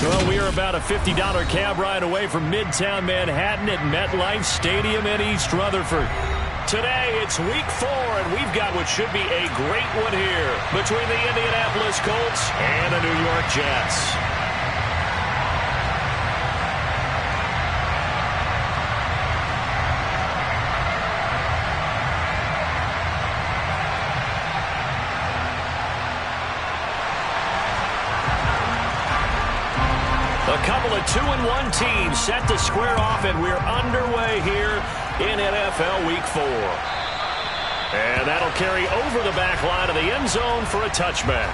Well, we are about a $50 cab ride away from Midtown Manhattan at MetLife Stadium in East Rutherford. Today, it's Week 4, and we've got what should be a great one here between the Indianapolis Colts and the New York Jets. A couple of 2-1 teams set to square off, and we're underway here in NFL Week 4. And that'll carry over the back line of the end zone for a touchback.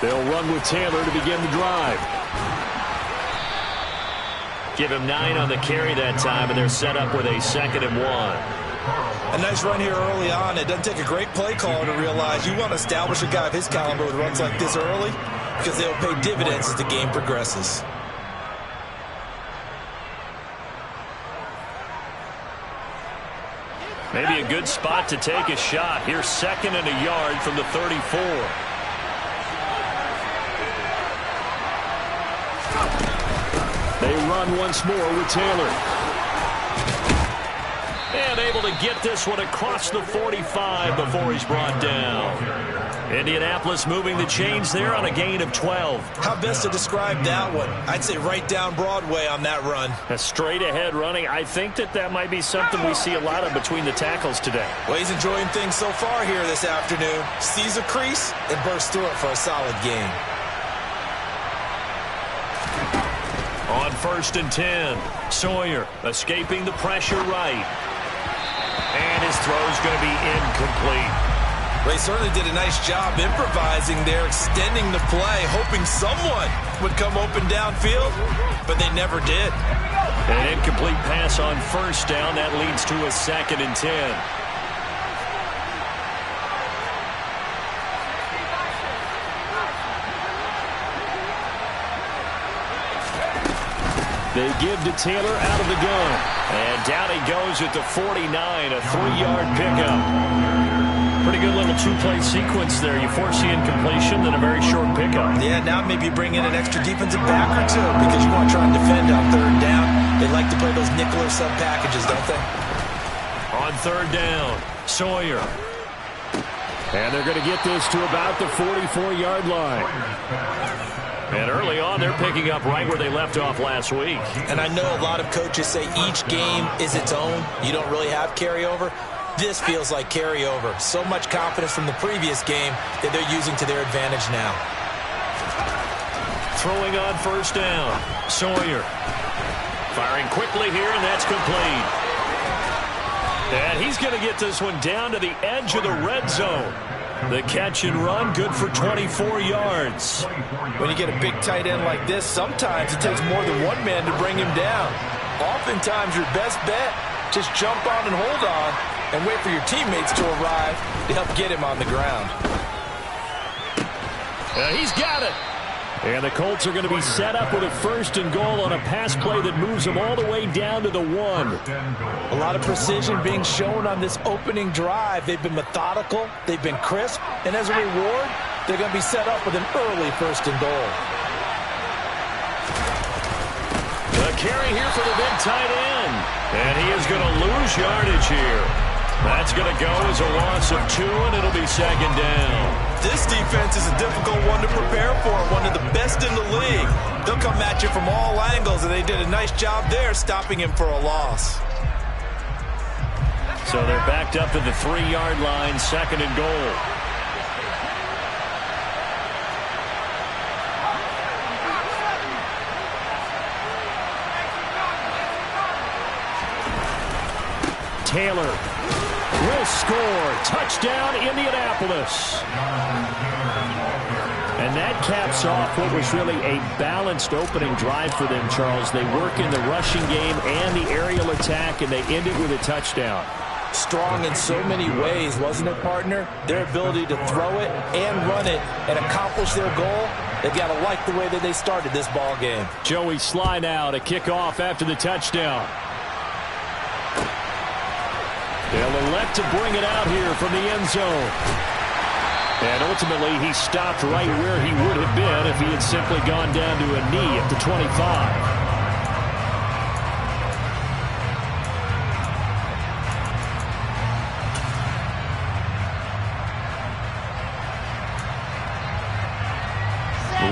They'll run with Taylor to begin the drive. Give him 9 on the carry that time, and they're set up with a 2nd and 1. A nice run here early on. It doesn't take a great play caller to realize you want to establish a guy of his caliber with runs like this early because they'll pay dividends as the game progresses. Maybe a good spot to take a shot. Here's 2nd and a yard from the 34. They run once more with Taylor. And able to get this one across the 45 before he's brought down. Indianapolis moving the chains there on a gain of 12. How best to describe that one? I'd say right down Broadway on that run. A straight ahead running. I think that might be something we see a lot of between the tackles today. Well, he's enjoying things so far here this afternoon. Sees a crease and bursts through it for a solid gain. On 1st and 10, Sawyer escaping the pressure right. And his throw's going to be incomplete. They certainly did a nice job improvising there, extending the play, hoping someone would come open downfield, but they never did. An incomplete pass on 1st down. That leads to a 2nd and 10. They give to Taylor out of the gun. And down he goes at the 49, a 3-yard pickup. Pretty good little 2-play sequence there. You force the incompletion, then a very short pickup. Yeah, now maybe bring in an extra defensive back or two because you want to try and defend on 3rd down. They like to play those nickel or sub packages, don't they? On 3rd down, Sawyer. And they're going to get this to about the 44-yard line. And early on, they're picking up right where they left off last week. And I know a lot of coaches say each game is its own. You don't really have carryover. This feels like carryover. So much confidence from the previous game that they're using to their advantage now. Throwing on 1st down, Sawyer. Firing quickly here, and that's complete. And he's going to get this one down to the edge of the red zone. The catch and run, good for 24 yards. When you get a big tight end like this, sometimes it takes more than one man to bring him down. Oftentimes, your best bet, just jump on and hold on and wait for your teammates to arrive to help get him on the ground. He's got it. And the Colts are going to be set up with a 1st and goal on a pass play that moves them all the way down to the 1. A lot of precision being shown on this opening drive. They've been methodical, they've been crisp, and as a reward, they're going to be set up with an early 1st and goal. The carry here for the big tight end. And he is going to lose yardage here. That's going to go as a loss of 2, and it'll be 2nd down. This defense is a difficult one to prepare for, one of the best in the league. They'll come at you from all angles, and they did a nice job there stopping him for a loss. So they're backed up to the 3-yard line, 2nd and goal. Taylor will score. Touchdown, Indianapolis. And that caps off what was really a balanced opening drive for them, Charles. They work in the rushing game and the aerial attack, and they end it with a touchdown. Strong in so many ways, wasn't it, partner? Their ability to throw it and run it and accomplish their goal, they've got to like the way that they started this ball game. Joey Sly now to kick off after the touchdown. They'll elect to bring it out here from the end zone. And ultimately, he stopped right where he would have been if he had simply gone down to a knee at the 25.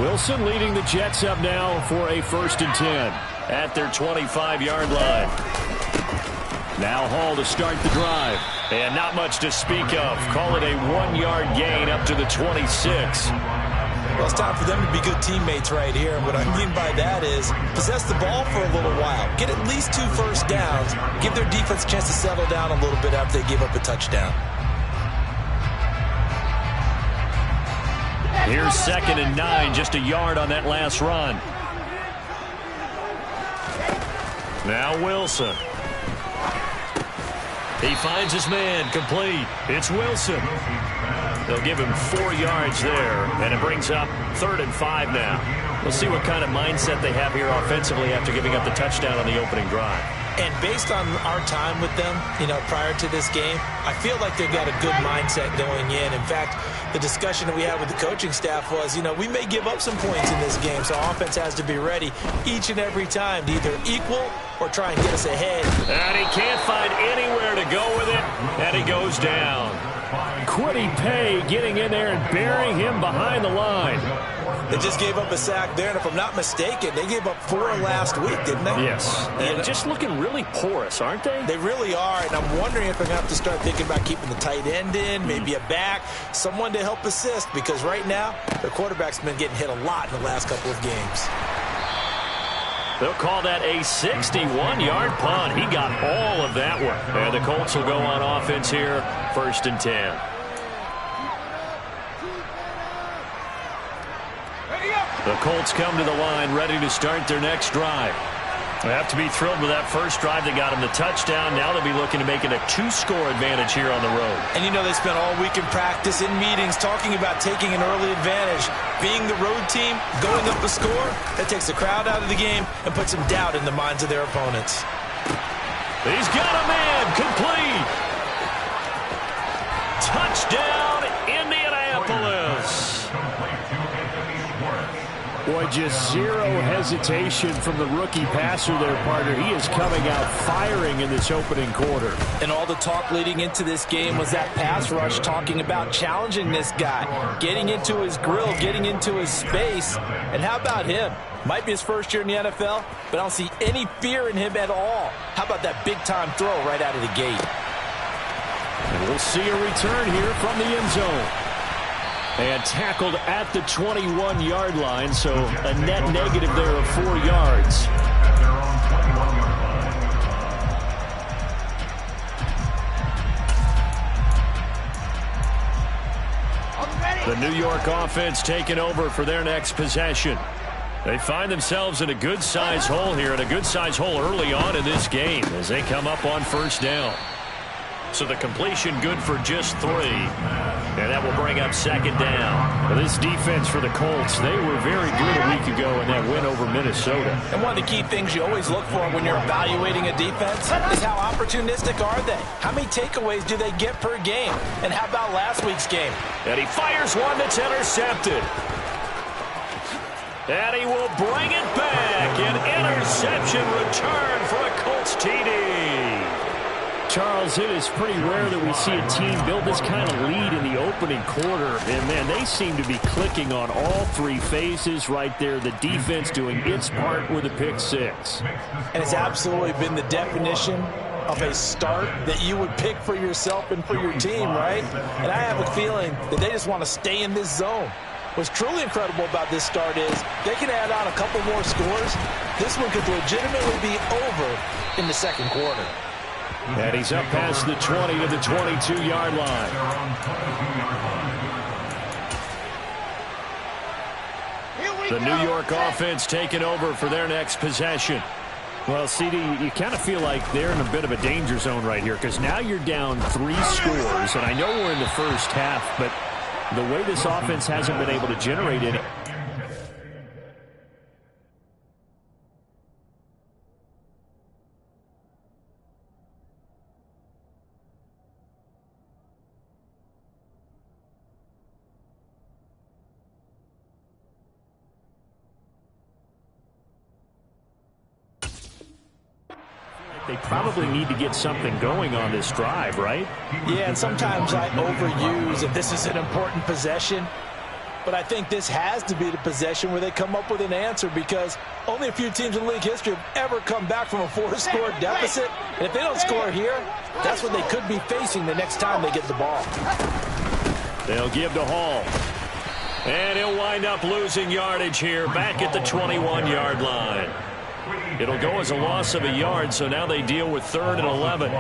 Wilson leading the Jets up now for a 1st and 10 at their 25-yard line. Now Hall to start the drive. And not much to speak of. Call it a 1-yard gain up to the 26. Well, it's time for them to be good teammates right here. And what I mean by that is possess the ball for a little while. Get at least 2 first downs. Give their defense a chance to settle down a little bit after they give up a touchdown. Here's 2nd and 9, just a yard on that last run. Now Wilson. He finds his man, complete. It's Wilson. They'll give him 4 yards there, and it brings up 3rd and 5 now. We'll see what kind of mindset they have here offensively after giving up the touchdown on the opening drive. And based on our time with them, prior to this game, I feel like they've got a good mindset going in. In fact, the discussion that we had with the coaching staff was, we may give up some points in this game, so offense has to be ready each and every time to either equal or try and get us ahead. And he can't find anywhere to go with it, and he goes down. Quiddy Pay getting in there and burying him behind the line. They just gave up a sack there, and if I'm not mistaken, they gave up 4 last week, didn't they? Yes. And just looking really porous, aren't they? They really are, and I'm wondering if they're going to have to start thinking about keeping the tight end in, maybe a back, someone to help assist, because right now, their quarterback's been getting hit a lot in the last couple of games. They'll call that a 61-yard punt. He got all of that one. And the Colts will go on offense here, 1st and 10. The Colts come to the line, ready to start their next drive. They have to be thrilled with that first drive that got them the touchdown. Now they'll be looking to make it a 2-score advantage here on the road. And they spent all week in practice, in meetings, talking about taking an early advantage. Being the road team, going up a score, that takes the crowd out of the game and puts some doubt in the minds of their opponents. He's got a man, complete. Touchdown, Indianapolis. Boy, just zero hesitation from the rookie passer there, partner. He is coming out firing in this opening quarter. And all the talk leading into this game was that pass rush, talking about challenging this guy, getting into his grill, getting into his space. And how about him? Might be his first year in the NFL, but I don't see any fear in him at all. How about that big-time throw right out of the gate? And we'll see a return here from the end zone. And tackled at the 21-yard line, so a net negative there of 4 yards. The New York offense taking over for their next possession. They find themselves in a good-sized hole here, and a good-sized hole early on in this game as they come up on 1st down. So the completion good for just 3. And that will bring up 2nd down. Well, this defense for the Colts, they were very good a week ago in that win over Minnesota. And one of the key things you always look for when you're evaluating a defense is how opportunistic are they? How many takeaways do they get per game? And how about last week's game? And he fires one that's intercepted. And he will bring it back. An interception return for a Colts TD. Charles, it is pretty rare that we see a team build this kind of lead in the opening quarter. And, man, they seem to be clicking on all 3 phases right there. The defense doing its part with a pick 6. And it's absolutely been the definition of a start that you would pick for yourself and for your team, right? And I have a feeling that they just want to stay in this zone. What's truly incredible about this start is they can add on a couple more scores. This one could legitimately be over in the 2nd quarter. And he's up past the 20 to the 22-yard line. The New York offense taking over for their next possession. Well, CD, you kind of feel like they're in a bit of a danger zone right here because now you're down 3 scores, and I know we're in the first half, but the way this offense hasn't been able to generate any. They probably need to get something going on this drive, right? Yeah, and sometimes I overuse if this is an important possession. But I think this has to be the possession where they come up with an answer because only a few teams in league history have ever come back from a 4-score deficit. And if they don't score here, that's what they could be facing the next time they get the ball. They'll give to Hall. And he'll wind up losing yardage here back at the 21-yard line. It'll go as a loss of a yard, so now they deal with 3rd and 11.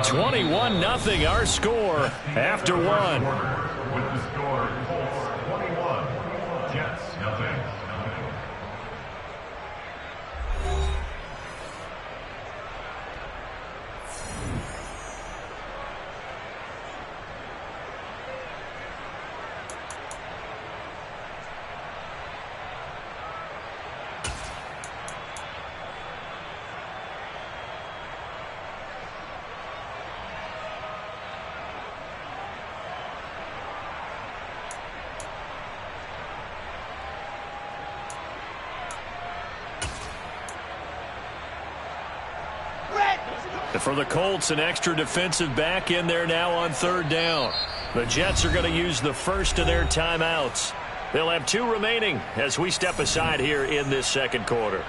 21-0 our score after 1. With the score, Colts 21, Jets nothing. And for the Colts, an extra defensive back in there now on 3rd down. The Jets are going to use the first of their timeouts. They'll have 2 remaining as we step aside here in this second quarter.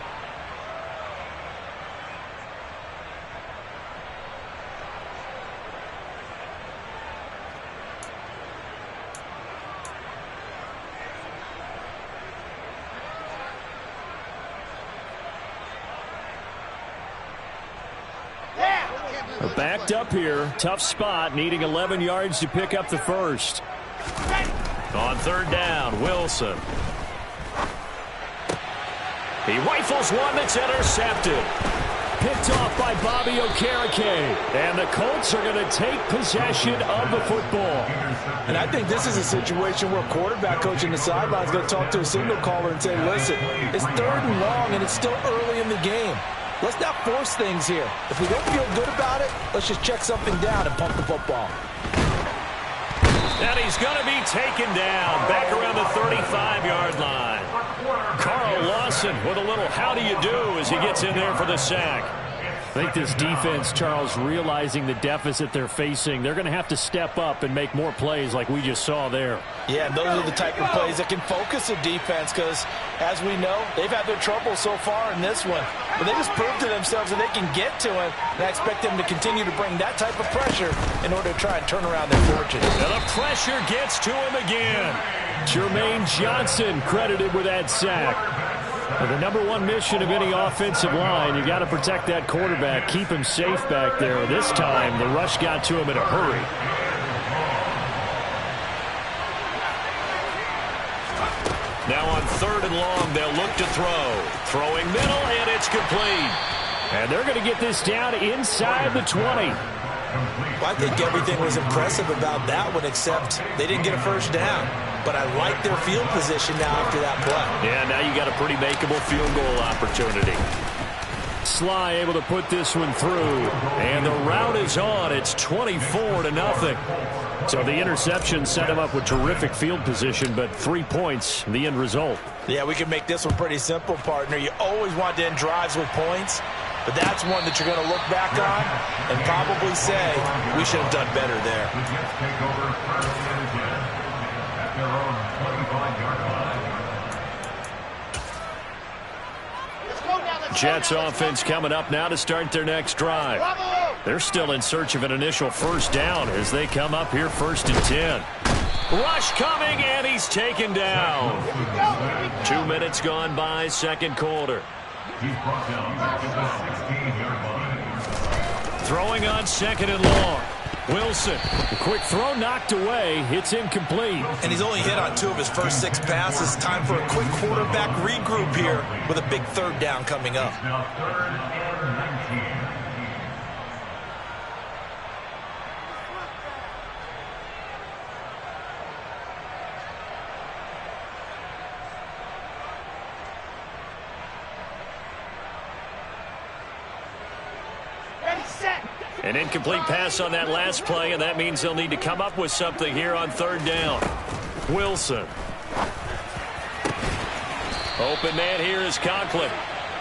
Backed up here. Tough spot. Needing 11 yards to pick up the first. On 3rd down, Wilson. He rifles one that's intercepted. Picked off by Bobby Okereke. And the Colts are going to take possession of the football. And I think this is a situation where quarterback coach in the sideline is going to talk to a signal caller and say, listen, it's 3rd and long and it's still early in the game. Let's not force things here. If we don't feel good about it, let's just check something down and pump the football. And he's going to be taken down back around the 35-yard line. Carl Lawson with a little how do you do as he gets in there for the sack. I think this defense, Charles, realizing the deficit they're facing, they're going to have to step up and make more plays like we just saw there. Yeah, and those are the type of plays that can focus a defense because, as we know, they've had their trouble so far in this one. But they just proved to themselves that they can get to it, and I expect them to continue to bring that type of pressure in order to try and turn around their fortunes. And the pressure gets to him again. Jermaine Johnson credited with that sack. The number 1 mission of any offensive line, you got to protect that quarterback, keep him safe back there. This time, the rush got to him in a hurry. Now on 3rd and long, they'll look to throw. Throwing middle, and it's complete. And they're going to get this down inside the 20. Well, I think everything was impressive about that one, except they didn't get a first down. But I like their field position now after that play. Yeah, now you got a pretty makeable field goal opportunity. Sly able to put this one through. And the route is on. It's 24-0. So the interception set him up with terrific field position, but 3 points, the end result. Yeah, we can make this one pretty simple, partner. You always want to end drives with points, but that's one that you're going to look back on and probably say, we should have done better there. Jets offense coming up now to start their next drive. They're still in search of an initial first down as they come up here 1st and 10. Rush coming, and he's taken down. 2 minutes gone by, second quarter. Throwing on 2nd and long. Wilson, the quick throw knocked away. It's incomplete. And he's only hit on 2 of his first 6 passes. Time for a quick quarterback regroup here with a big 3rd down coming up. Now 3rd and 19. An incomplete pass on that last play, and that means they'll need to come up with something here on 3rd down. Wilson. Open man here is Conklin.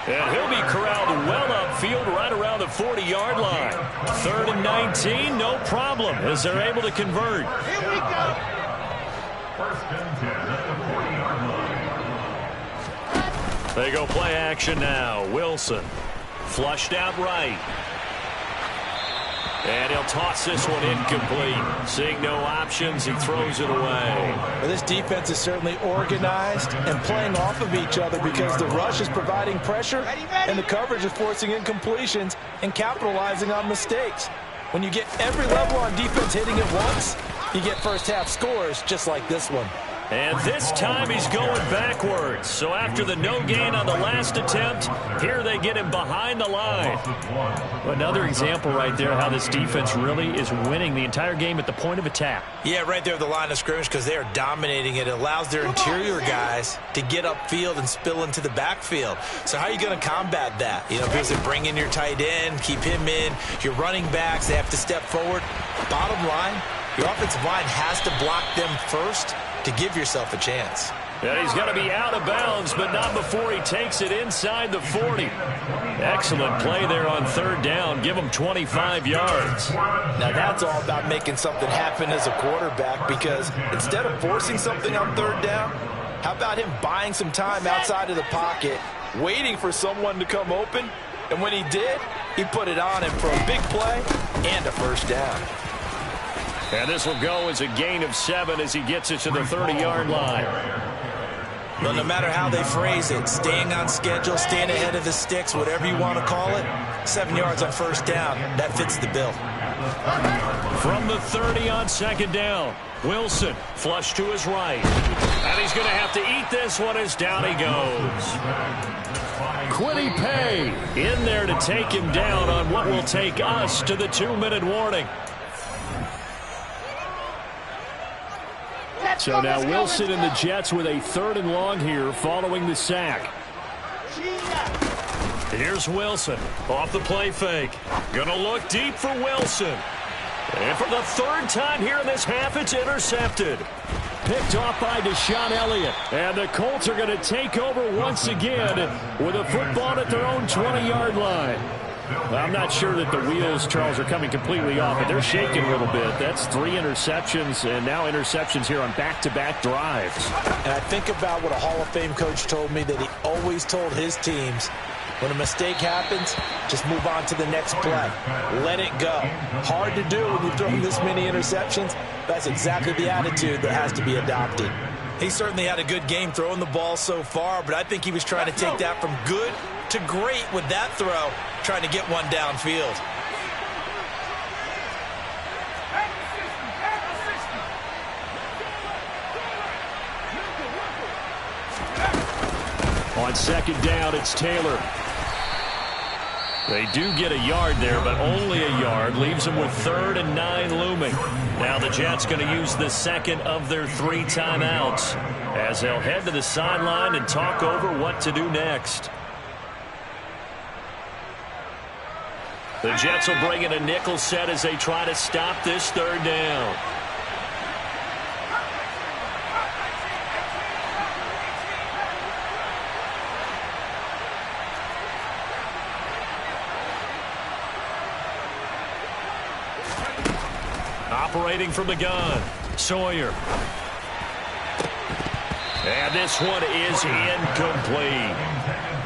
And he'll be corralled well upfield right around the 40-yard line. 3rd and 19, no problem, as they're able to convert. Here we go. 1st and 10 at the 40-yard line. They go play action now. Wilson flushed out right. And he'll toss this one incomplete. Seeing no options, he throws it away. Well, this defense is certainly organized and playing off of each other because the rush is providing pressure and the coverage is forcing incompletions and capitalizing on mistakes. When you get every level on defense hitting at once, you get first-half scores just like this one. And this time he's going backwards. So after the no gain on the last attempt, here they get him behind the line. Another example right there how this defense really is winning the entire game at the point of attack. Yeah, right there at the line of scrimmage because they are dominating it. It allows their interior guys to get upfield and spill into the backfield. So how are you going to combat that? You know, because they bring in your tight end, keep him in. Your running backs, they have to step forward. Bottom line, your offensive line has to block them first to give yourself a chance. And he's going to be out of bounds, but not before he takes it inside the 40. Excellent play there on 3rd down. Give him 25 yards. Now that's all about making something happen as a quarterback because instead of forcing something on 3rd down, how about him buying some time outside of the pocket, waiting for someone to come open, and when he did, he put it on him for a big play and a 1st down. And this will go as a gain of 7 as he gets it to the 30-yard line. But no matter how they phrase it, staying on schedule, staying ahead of the sticks, whatever you want to call it, 7 yards on 1st down, that fits the bill. From the 30 on 2nd down, Wilson flush to his right. And he's going to have to eat this one as down he goes. Quiddy Pay in there to take him down on what will take us to the 2-minute warning. So now Wilson and the Jets with a 3rd and long here following the sack. Here's Wilson off the play fake. Gonna look deep for Wilson. And for the 3rd time here in this half, it's intercepted. Picked off by Deshaun Elliott. And the Colts are going to take over once again with a football at their own 20-yard line. I'm not sure that the wheels, Charles, are coming completely off, but they're shaking a little bit. That's 3 interceptions, and now interceptions here on back-to-back drives. And I think about what a Hall of Fame coach told me that he always told his teams, when a mistake happens, just move on to the next play. Let it go. Hard to do when you've thrown this many interceptions. That's exactly the attitude that has to be adopted. He certainly had a good game throwing the ball so far, but I think he was trying to take that from good to great with that throw, trying to get one downfield. On 2nd down, it's Taylor. They do get a yard there, but only a yard. Leaves them with 3rd and 9 looming. Now the Jets going to use the 2nd of their 3 timeouts as they'll head to the sideline and talk over what to do next. The Jets will bring in a nickel set as they try to stop this 3rd down. Operating from the gun, Sawyer. And this one is incomplete.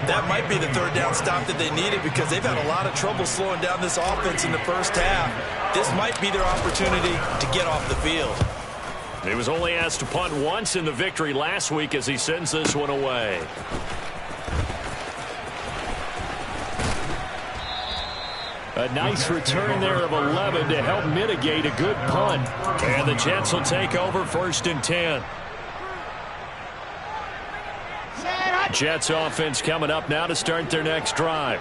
That might be the 3rd down stop that they needed because they've had a lot of trouble slowing down this offense in the first half. This might be their opportunity to get off the field. He was only asked to punt once in the victory last week as he sends this one away. A nice return there of 11 to help mitigate a good punt. And the Jets will take over 1st and 10. Jets offense coming up now to start their next drive.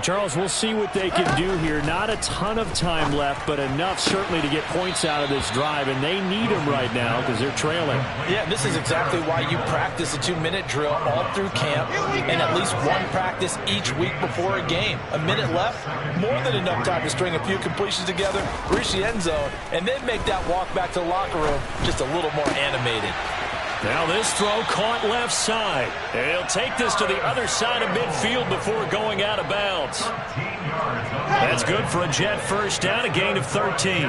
Charles, we'll see what they can do here. Not a ton of time left, but enough certainly to get points out of this drive, and they need them right now because they're trailing. Yeah, this is exactly why you practice a 2-minute drill all through camp and at least one practice each week before a game. A minute left, more than enough time to string a few completions together, reach the end zone, and then make that walk back to the locker room just a little more animated. Now this throw caught left side. And he'll take this to the other side of midfield before going out of bounds. That's good for a Jet first down, a gain of 13.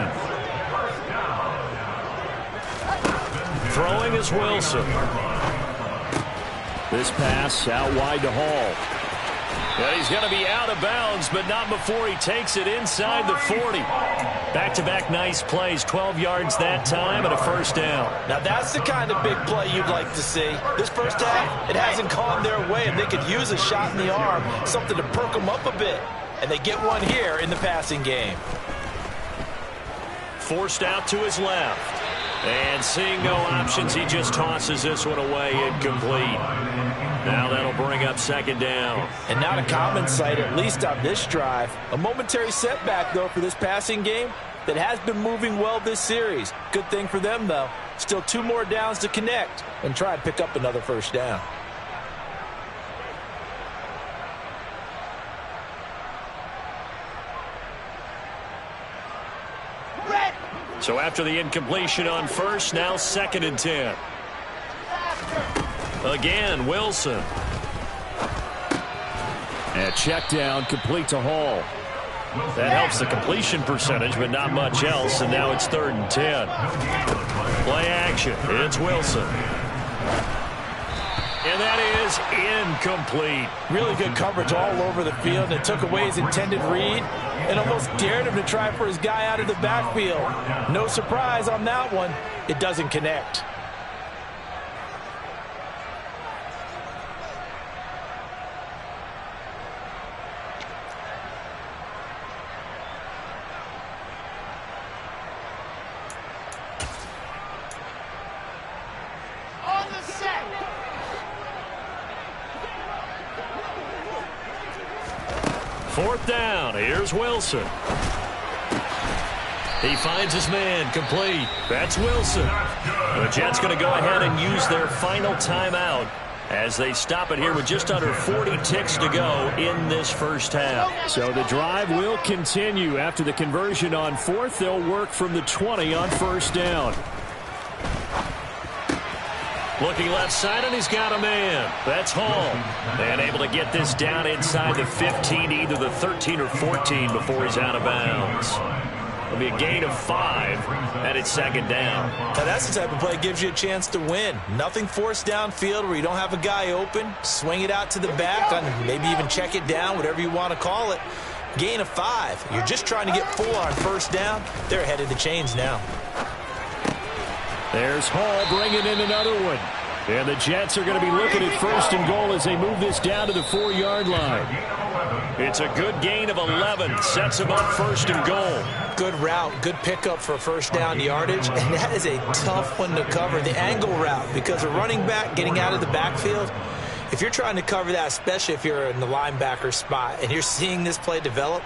Throwing is Wilson. This pass out wide to Hall. And he's going to be out of bounds, but not before he takes it inside the 40. Back-to-back nice plays, 12 yards that time and a first down. Now that's the kind of big play you'd like to see. This first half, it hasn't gone their way, and they could use a shot in the arm, something to perk them up a bit. And they get one here in the passing game. Forced out to his left. And seeing no options, he just tosses this one away, incomplete. Now that'll bring up 2nd down. And not a common sight, at least on this drive. A momentary setback, though, for this passing game that has been moving well this series. Good thing for them, though. Still 2 more downs to connect and try and pick up another first down. So after the incompletion on first, now 2nd and 10. Again, Wilson. And check down, complete to Hall. That helps the completion percentage, but not much else, and now it's 3rd and 10. Play action. It's Wilson. And that is incomplete. Really good coverage all over the field, and it took away his intended read and almost dared him to try for his guy out of the backfield. No surprise on that one. It doesn't connect. Fourth down. Here's Wilson. He finds his man, complete. That's Wilson. The Jets going to go ahead and use their final timeout as they stop it here with just under 40 ticks to go in this first half. So the drive will continue. After the conversion on 4th, they'll work from the 20 on 1st down. Looking left side, and he's got a man. That's Hall. And able to get this down inside the 15, either the 13 or 14 before he's out of bounds. It'll be a gain of 5, and it's 2nd down. Now that's the type of play that gives you a chance to win. Nothing forced downfield where you don't have a guy open. Swing it out to the back, and maybe even check it down, whatever you want to call it. Gain of 5. You're just trying to get 4 on 1st down. They're ahead of the chains now. There's Hall bringing in another one. And the Jets are going to be looking at 1st and goal as they move this down to the 4-yard line. It's a good gain of 11. Sets him up 1st and goal. Good route, good pickup for 1st down yardage, and that is a tough one to cover, the angle route, because a running back getting out of the backfield, if you're trying to cover that, especially if you're in the linebacker spot and you're seeing this play develop,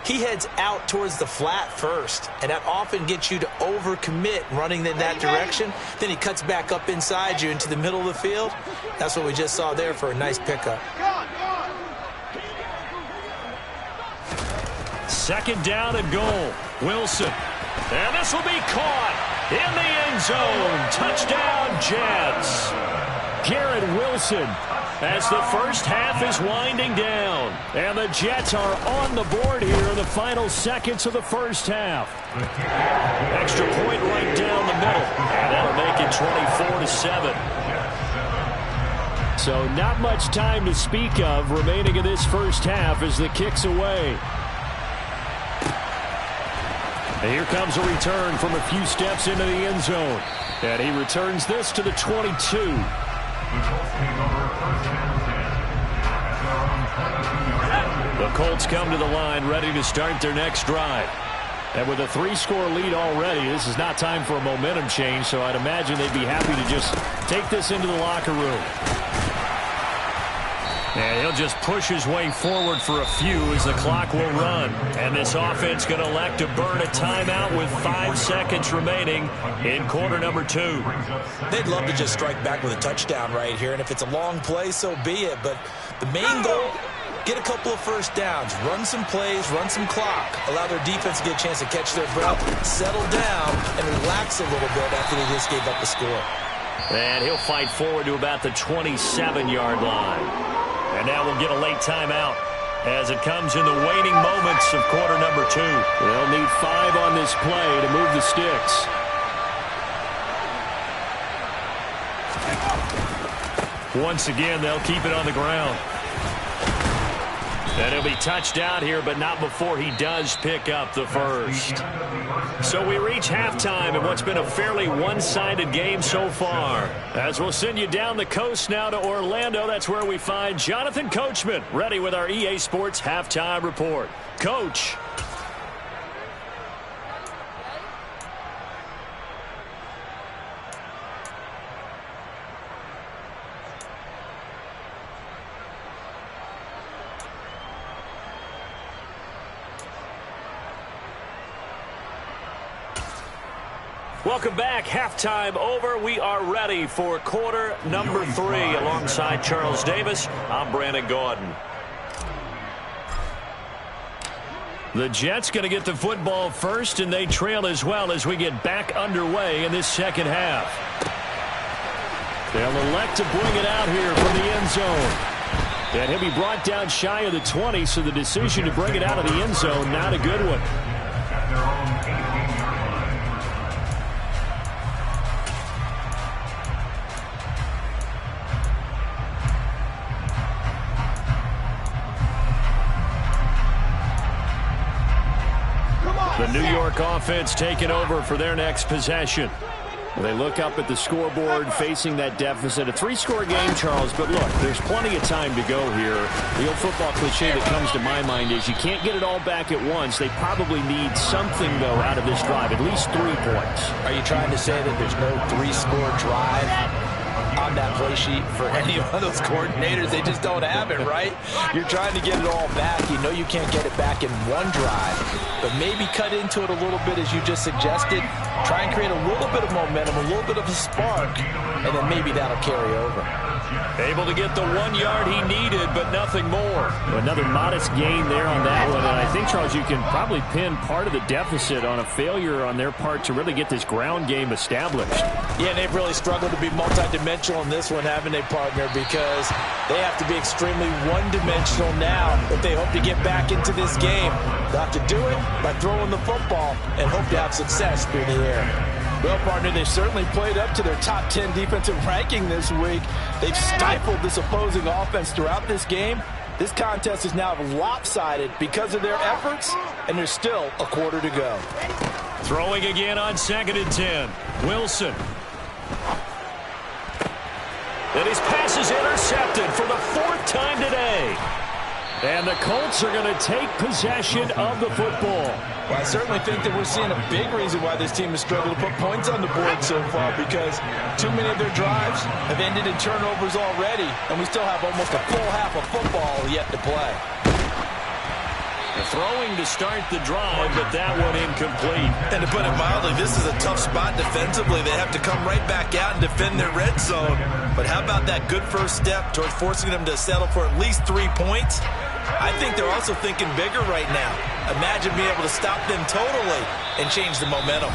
he heads out towards the flat first, and that often gets you to overcommit running in that direction. Then he cuts back up inside you into the middle of the field. That's what we just saw there for a nice pickup. 2nd down and goal. Wilson. And this will be caught in the end zone. Touchdown, Jets. Garrett Wilson as the first half is winding down. And the Jets are on the board here in the final seconds of the first half. Extra point right down the middle. And that'll make it 24-7. So not much time to speak of remaining in this first half as the kick's away. And here comes a return from a few steps into the end zone. And he returns this to the 22. The Colts take over 1st and 10 at their own 22-yard line. The Colts come to the line ready to start their next drive. And with a 3-score lead already, this is not time for a momentum change, so I'd imagine they'd be happy to just take this into the locker room. And he'll just push his way forward for a few as the clock will run. And this offense going to elect to burn a timeout with 5 seconds remaining in quarter number 2. They'd love to just strike back with a touchdown right here, and if it's a long play, so be it. But the main goal, get a couple of first downs, run some plays, run some clock, allow their defense to get a chance to catch their breath, settle down, and relax a little bit after they just gave up the score. And he'll fight forward to about the 27-yard line. And now we'll get a late timeout as it comes in the waning moments of quarter number 2. They'll need 5 on this play to move the sticks. Once again, they'll keep it on the ground. And he'll be touched out here, but not before he does pick up the first. So we reach halftime in what's been a fairly one-sided game so far. As we'll send you down the coast now to Orlando, that's where we find Jonathan Coachman, ready with our EA Sports Halftime Report. Coach. Welcome back. Halftime over. We are ready for quarter number 3. Alongside Charles Davis, I'm Brandon Gaudin. The Jets going to get the football first, and they trail as well as we get back underway in this second half. They'll elect to bring it out here from the end zone. And he'll be brought down shy of the 20, so the decision to bring it out of the end zone, not a good one. The New York offense taking over for their next possession. They look up at the scoreboard facing that deficit. A 3-score game, Charles, but look, there's plenty of time to go here. The old football cliche that comes to my mind is you can't get it all back at once. They probably need something, though, out of this drive, at least 3 points. Are you trying to say that there's no 3-score drive on that play sheet for any of those coordinators? They just don't have it, right? You're trying to get it all back. You know you can't get it back in one drive, but maybe cut into it a little bit as you just suggested. Try and create a little bit of momentum, a little bit of a spark, and then maybe that'll carry over. Able to get the 1 yard he needed, but nothing more. Another modest gain there on that one, and I think, Charles, you can probably pin part of the deficit on a failure on their part to really get this ground game established. Yeah, and they've really struggled to be multidimensional in this one, haven't they, partner? Because they have to be extremely one-dimensional now if they hope to get back into this game. They'll have to do it by throwing the football and hope to have success through the air. Well, partner, they've certainly played up to their top 10 defensive ranking this week. They've stifled this opposing offense throughout this game. This contest is now lopsided because of their efforts, and there's still a quarter to go. Throwing again on 2nd and 10. Wilson. And his pass is intercepted for the 4th time today. And the Colts are going to take possession of the football. Well, I certainly think that we're seeing a big reason why this team has struggled to put points on the board so far, because too many of their drives have ended in turnovers already, and we still have almost a full half of football yet to play. Throwing to start the drive, but that one incomplete. And to put it mildly, this is a tough spot defensively. They have to come right back out and defend their red zone. But how about that good first step towards forcing them to settle for at least 3 points? I think they're also thinking bigger right now. Imagine being able to stop them totally and change the momentum.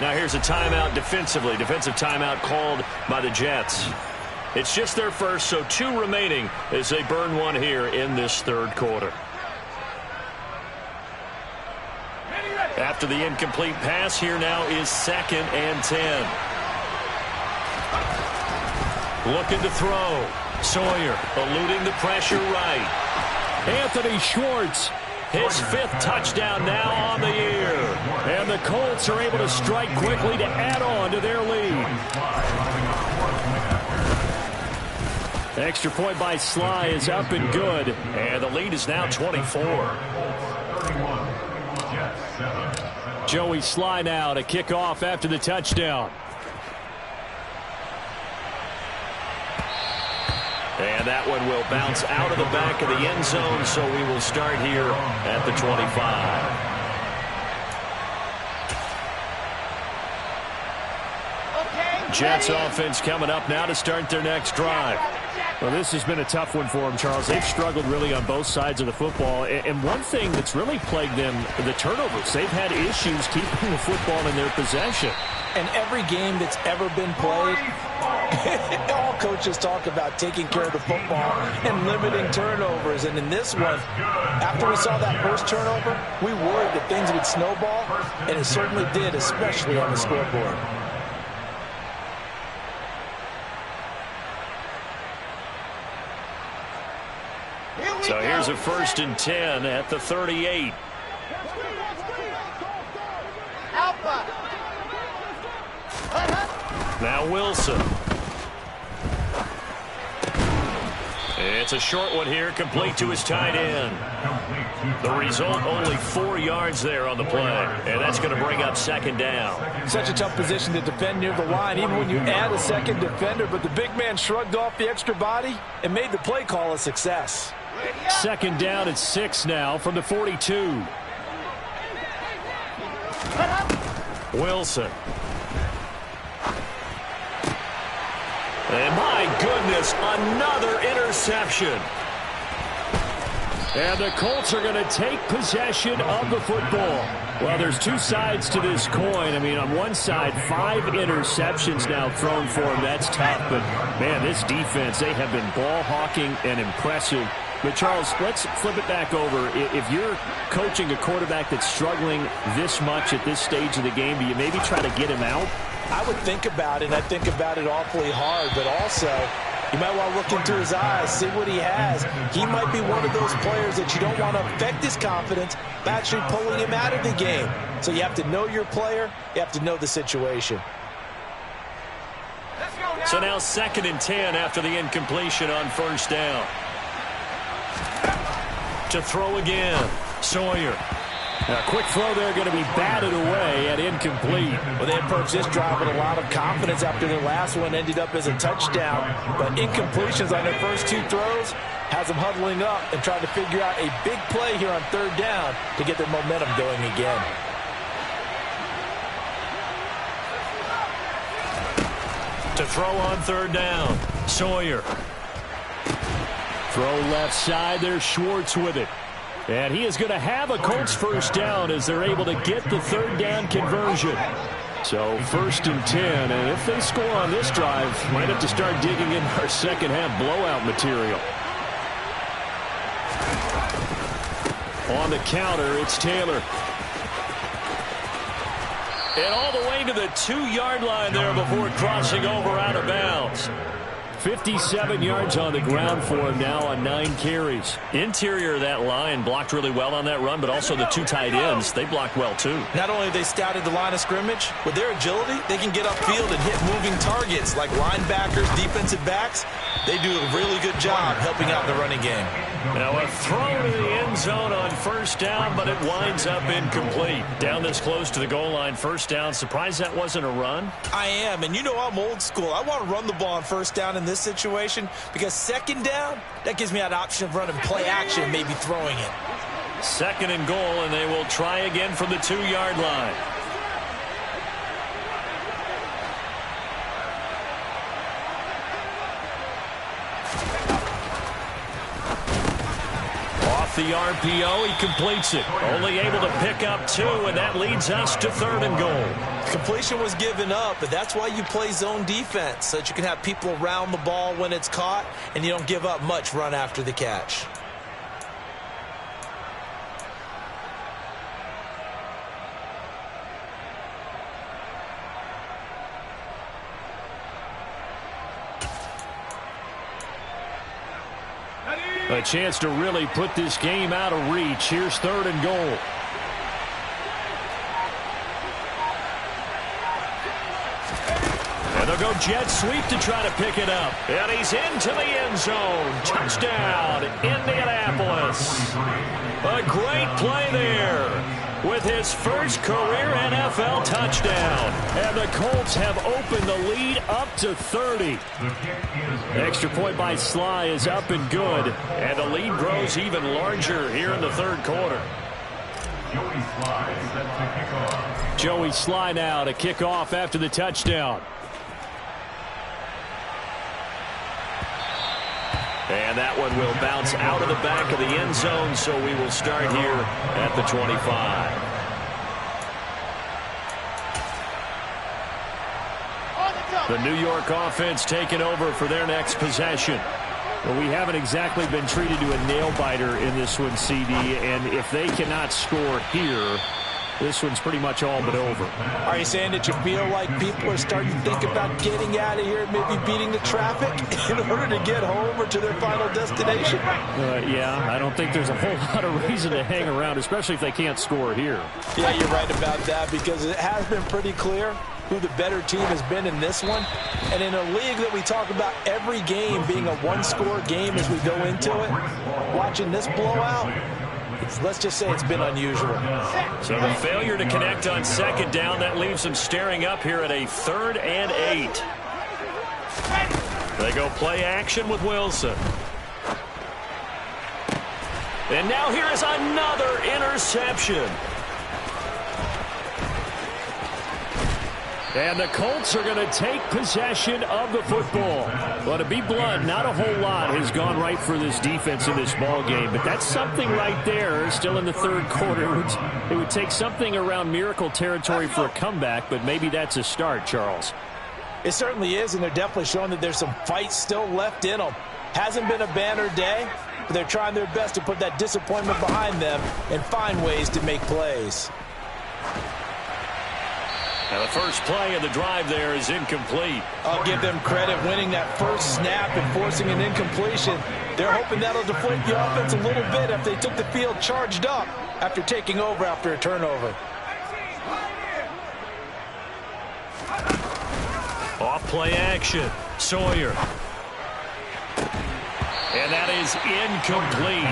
Now here's a timeout defensively. Defensive timeout called by the Jets. It's just their first, so 2 remaining as they burn one here in this 3rd quarter. After the incomplete pass, here now is 2nd and 10. Looking to throw. Sawyer eluding the pressure right. Anthony Schwartz, his 5th touchdown now on the year. And the Colts are able to strike quickly to add on to their lead. Extra point by Sly is up and good. And the lead is now 24. 31. Jets 7. Joey Sly now to kick off after the touchdown. And that one will bounce out of the back of the end zone, so we will start here at the 25. Jets offense coming up now to start their next drive. Well, this has been a tough one for them, Charles. They've struggled really on both sides of the football. And one thing that's really plagued them, the turnovers. They've had issues keeping the football in their possession. And every game that's ever been played, all coaches talk about taking care of the football and limiting turnovers. And in this one, after we saw that first turnover, we worried that things would snowball, and it certainly did, especially on the scoreboard. So here's a 1st and 10 at the 38. Now Wilson. It's a short one here, complete to his tight end. The result, only 4 yards there on the play, and that's going to bring up 2nd down. Such a tough position to defend near the line, even when you add a second defender, but the big man shrugged off the extra body and made the play call a success. 2nd down at 6 now from the 42. Wilson. And my goodness, another interception. And the Colts are going to take possession of the football. Well, there's two sides to this coin. I mean, on one side, 5 interceptions now thrown for him. That's tough. But, man, this defense, they have been ball hawking and impressive. But, Charles, let's flip it back over. If you're coaching a quarterback that's struggling this much at this stage of the game, do you maybe try to get him out? I would think about it, and I think about it awfully hard, but also you might want to look into his eyes, see what he has. He might be one of those players that you don't want to affect his confidence by actually pulling him out of the game. So you have to know your player. You have to know the situation. So now 2nd and 10 after the incompletion on 1st down. To throw again, Sawyer. A quick throw there going to be batted away and incomplete. Well, they approached this drive with a lot of confidence after their last one ended up as a touchdown. But incompletions on their first 2 throws has them huddling up and trying to figure out a big play here on 3rd down to get their momentum going again. To throw on 3rd down, Sawyer. Throw left side there, Schwartz with it. And he is going to have a Colts 1st down as they're able to get the 3rd down conversion. So 1st and 10, and if they score on this drive, might have to start digging in our second half blowout material. On the counter, it's Taylor. And all the way to the 2-yard line there before crossing over out of bounds. 57 yards on the ground for him now on 9 carries. Interior of that line blocked really well on that run, but also the 2 tight ends, they blocked well too. Not only have they scouted the line of scrimmage, with their agility, they can get upfield and hit moving targets like linebackers, defensive backs. They do a really good job helping out in the running game. Now a throw to the end zone on 1st down, but it winds up incomplete. Down this close to the goal line, 1st down. Surprised that wasn't a run? I am, and you know I'm old school. I want to run the ball on 1st down in this situation because 2nd down, that gives me an option of running play action, maybe throwing it. 2nd and goal, and they will try again from the 2-yard line. The RPO, he completes it. Only able to pick up 2, and that leads us to 3rd and goal. Completion was given up, but that's why you play zone defense, so that you can have people around the ball when it's caught, and you don't give up much run after the catch. A chance to really put this game out of reach. Here's 3rd and goal. And They'll go jet sweep to try to pick it up. And he's into the end zone. Touchdown, Indianapolis. A great play there with his first career NFL touchdown. And the Colts have opened the lead up to 30. Extra point by Sly is up and good. And the lead grows even larger here in the third quarter. Joey Sly now to kick off after the touchdown. And that one will bounce out of the back of the end zone, so we will start here at the 25. The New York offense taking over for their next possession. Well, we haven't exactly been treated to a nail-biter in this one, CD, and if they cannot score here, this one's pretty much all but over. Are you saying that you feel like people are starting to think about getting out of here, maybe beating the traffic in order to get home or to their final destination? Yeah, I don't think there's a whole lot of reason to hang around, especially if they can't score here. Yeah, you're right about that, because it has been pretty clear who the better team has been in this one. And in a league that we talk about every game being a one-score game as we go into it, watching this blowout, let's just say it's been unusual. So the failure to connect on second down, that leaves them staring up here at a 3rd and 8. They go play action with Wilson. And now here is another interception. And the Colts are going to take possession of the football. Well, to be blunt, not a whole lot has gone right for this defense in this ball game, but that's something right there still in the third quarter. It would take something around miracle territory for a comeback, but maybe that's a start, Charles. It certainly is, and they're definitely showing that there's some fight still left in them. Hasn't been a banner day, but they're trying their best to put that disappointment behind them and find ways to make plays. And the first play of the drive there is incomplete. I'll give them credit winning that first snap and forcing an incompletion. They're hoping that'll deflate the offense a little bit if they took the field charged up after taking over after a turnover. Off play action. Sawyer. And that is incomplete.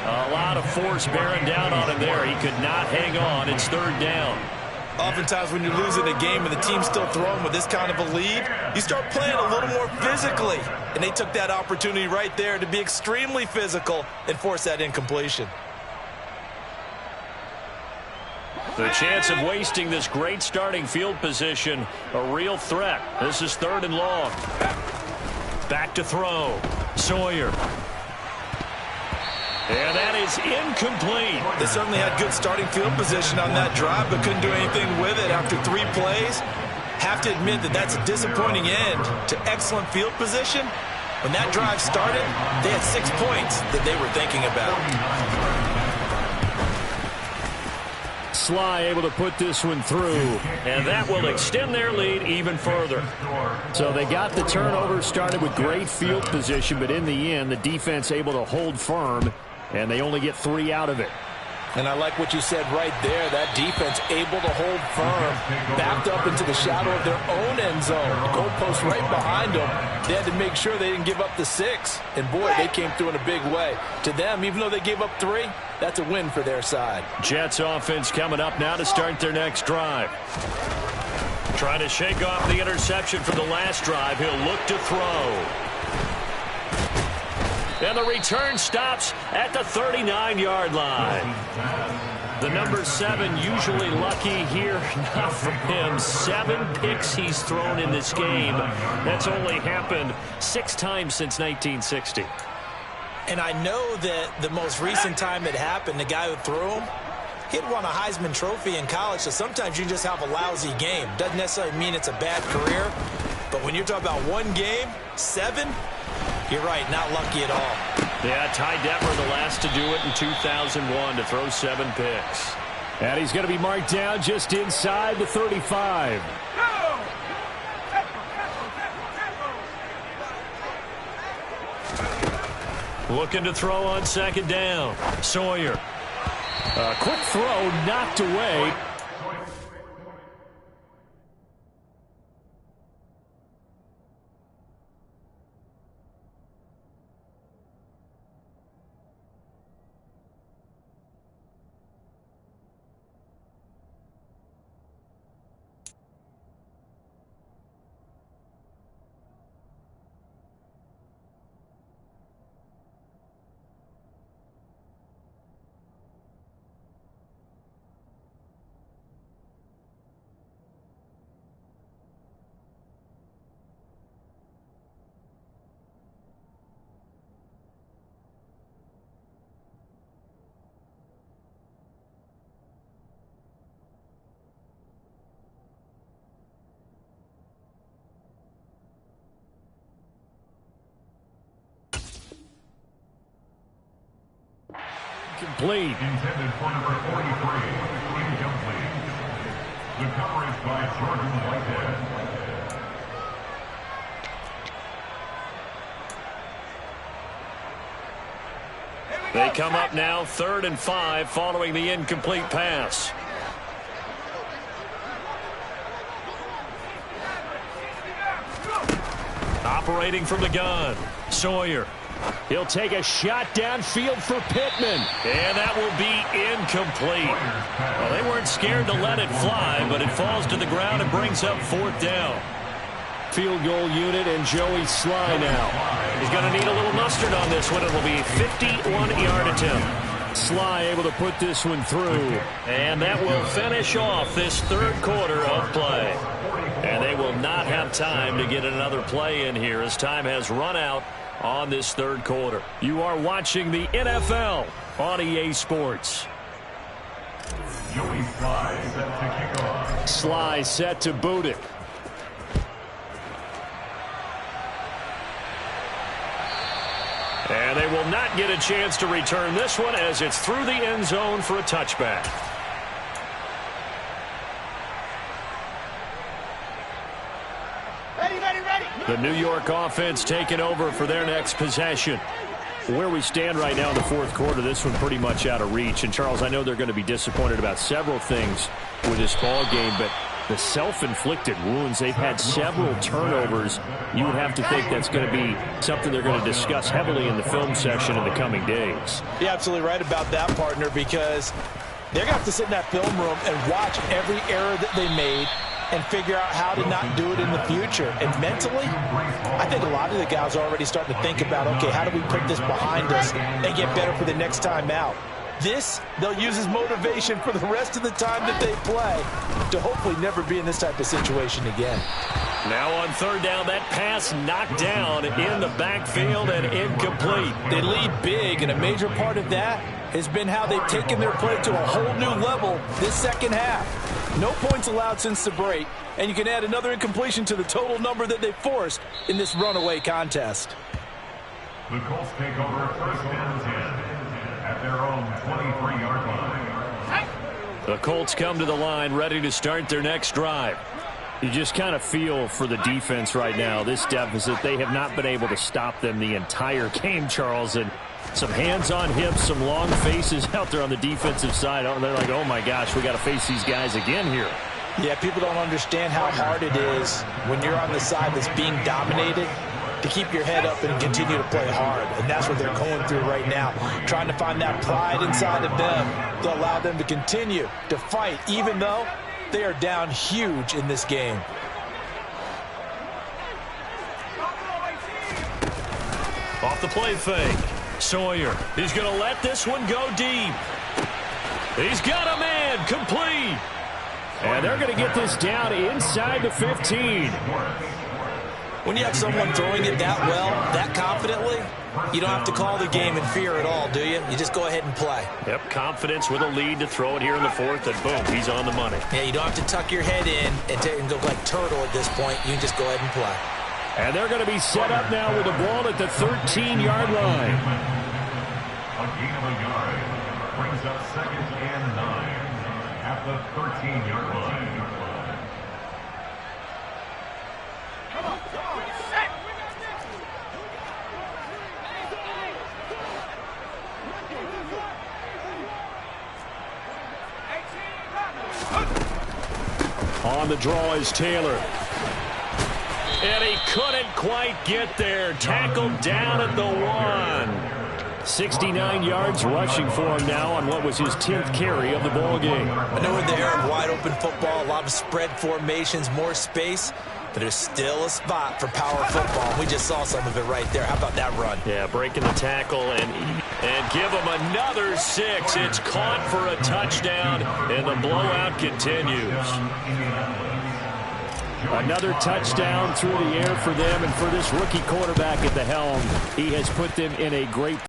A lot of force bearing down on him there. He could not hang on. It's 3rd down. Oftentimes when you're losing a game and the team's still throwing with this kind of a lead, you start playing a little more physically. And they took that opportunity right there to be extremely physical and force that incompletion. The chance of wasting this great starting field position, a real threat. This is 3rd and long. Back to throw. Sawyer. And that is incomplete. They certainly had good starting field position on that drive, but couldn't do anything with it after 3 plays. Have to admit that that's a disappointing end to excellent field position. When that drive started, they had 6 points that they were thinking about. Sly able to put this one through. And that will extend their lead even further. So they got the turnover started with great field position, but in the end, the defense able to hold firm, and they only get 3 out of it. And I like what you said right there. That defense able to hold firm, backed up into the shadow of their own end zone. The goalpost right behind them. They had to make sure they didn't give up the 6. And, boy, they came through in a big way. To them, even though they gave up 3, that's a win for their side. Jets offense coming up now to start their next drive. Trying to shake off the interception from the last drive. He'll look to throw. And the return stops at the 39-yard line. The number 7 usually lucky here. Not for him. 7 picks he's thrown in this game. That's only happened 6 times since 1960. And I know that the most recent time it happened, the guy who threw him, he'd won a Heisman Trophy in college, so sometimes you just have a lousy game. Doesn't necessarily mean it's a bad career, but when you're talking about 1 game, 7, you're right, not lucky at all. Yeah, Ty Detmer the last to do it in 2001 to throw 7 picks. And he's going to be marked down just inside the 35. Looking to throw on 2nd down. Sawyer. A quick throw knocked away. incomplete. Intended for number 43. Incomplete. The coverage by Jordan Whitehead. They come up now 3rd and 5 following the incomplete pass. Operating from the gun, Sawyer. He'll take a shot downfield for Pittman. And that will be incomplete. Well, they weren't scared to let it fly, but it falls to the ground and brings up 4th down. Field goal unit and Joey Sly now. He's going to need a little mustard on this one. It'll be a 51-yard attempt. Sly able to put this one through. And that will finish off this 3rd quarter of play. And they will not have time to get another play in here as time has run out on this 3rd quarter. You are watching the NFL on EA Sports. Joey Sly set to kick off. Sly set to boot it. And they will not get a chance to return this one as it's through the end zone for a touchback. The New York offense taking over for their next possession. Where we stand right now in the 4th quarter, this one pretty much out of reach. And, Charles, I know they're going to be disappointed about several things with this ball game, but the self-inflicted wounds, they've had several turnovers. You would have to think that's going to be something they're going to discuss heavily in the film session in the coming days. You're absolutely right about that, partner, because they're going to have to sit in that film room and watch every error that they made and figure out how to not do it in the future. And mentally, I think a lot of the guys are already starting to think about, okay, how do we put this behind us and get better for the next time out? This, they'll use as motivation for the rest of the time that they play to hopefully never be in this type of situation again. Now on 3rd down, that pass knocked down in the backfield and incomplete. They lead big, and a major part of that has been how they've taken their play to a whole new level this 2nd half. No points allowed since the break, and you can add another incompletion to the total number that they forced in this runaway contest. The Colts take over 1st and 10 at their own 23-yard line. The Colts come to the line ready to start their next drive. You just kind of feel for the defense right now. This deficit, they have not been able to stop them the entire game, Charles. And some hands on hips, some long faces out there on the defensive side. Oh, they're like, oh, my gosh, we got to face these guys again here. Yeah, people don't understand how hard it is when you're on the side that's being dominated to keep your head up and continue to play hard. And that's what they're going through right now, trying to find that pride inside of them to allow them to continue to fight, even though they are down huge in this game. Off the play fake. Sawyer, he's going to let this one go deep. He's got a man, complete. And they're going to get this down inside the 15. When you have someone throwing it that well, that confidently, you don't have to call the game in fear at all, do you? You just go ahead and play. Yep, confidence with a lead to throw it here in the 4th, and boom, he's on the money. Yeah, you don't have to tuck your head in and go like turtle at this point. You can just go ahead and play. And they're going to be set up now with the ball at the 13-yard line. A gain of a yard brings up 2nd and 9 at the 13-yard line. On the draw is Taylor. And he couldn't quite get there. Tackled down at the 1. 69 yards rushing for him now on what was his 10th carry of the ball game. I know in the era of wide open football, a lot of spread formations, more space, but there's still a spot for power football. We just saw some of it right there. How about that run? Yeah, breaking the tackle and give him another 6. It's caught for a touchdown, and the blowout continues. Another touchdown through the air for them, and for this rookie quarterback at the helm, he has put them in a great